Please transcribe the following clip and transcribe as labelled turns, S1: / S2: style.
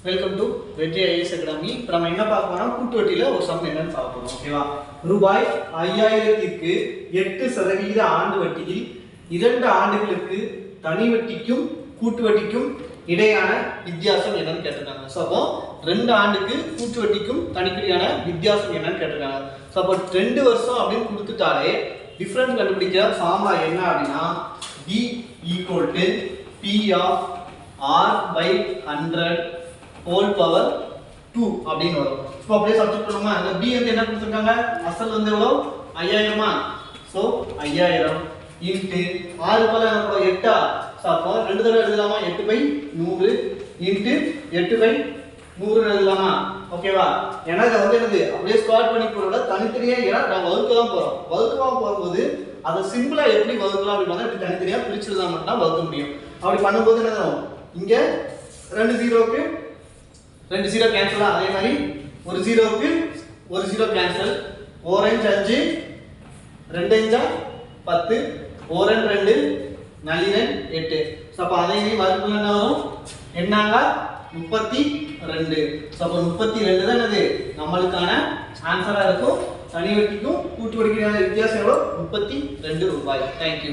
S1: Welcome to வெற்றி IS academy. இப்போ நம்ம என்ன பார்க்க போறோம், கூட்டு வட்டியில் ஒரு சம் என்னன்னு பார்க்க போறோம். ஓகேவா? ரூபாய் 5000க்கு 8% ஆண்டு வட்டியில் 2 ஆண்டுகளுக்கு தனி வட்டிக்கும் கூட்டு வட்டிக்கும் இடையான வித்தியாசம் என்னன்னு கேட்டிருக்காங்க. ஸோ அப்போ 2 ஆண்டுக்கு கூட்டு வட்டிக்கும் தனிக்கிடையான வித்தியாசம் என்னன்னு கேட்டிருக்காங்க. ஸோ அப்போ 2 வருஷம் அப்படின்னு கொடுத்துட்டாலே டிஃபரன்ஸ் கண்டுபிடிக்கிற ஃபார்முலா என்ன அப்படின்னா B equal to P of R by 100 whole power 2 அப்படின்னு வரும். ஸோ அப்படியே சப்ஸ்டிட் பண்ணுமா? இந்த B வந்து என்ன கொடுத்துருக்காங்க, அசல் வந்து எவ்வளோ 5000மா. ஸோ 5000 இன்ட்டு 6 போல என்ன போடும் 8. ஸோ அப்போ 2 தடவை எழுதலாமா, 8/100 இன்ட்டு 8/100 எழுதலாமா? ஓகேவா? ஏன்னா இதை வந்து என்னது அப்படியே ஸ்குவாட் பண்ணி போகிறோட தனித்தனியாக, ஏன்னா நான் வகுக்க தான் போகிறோம். வகுக்கமாக போகும்போது அதை சிம்பிளாக எப்படி வகுக்கலாம் அப்படின்னா இப்படி தனித்தனியாக பிரிச்சுருந்தா மட்டும் வகுக்க முடியும். அப்படி பண்ணும்போது என்ன ஆகும், இங்கே 2 0க்கு 2 0 கேன்சல். அதே மாதிரி ஒரு 0க்கு ஒரு 0 கேன்சல். 4 5 5 2 5 10 4 2 4 8. ஸோ அப்போ அதையும் வகுப்புல என்ன வரும், என்னாங்க 32. ஸோ அப்போ 32 தான் என்னது நம்மளுக்கான ஆன்சராக இருக்கும். தனி வட்டிக்கும் கூட்டு வட்டிக்கான வித்தியாசம் எவ்வளோ, 32 ரூபாய். தேங்க்யூ.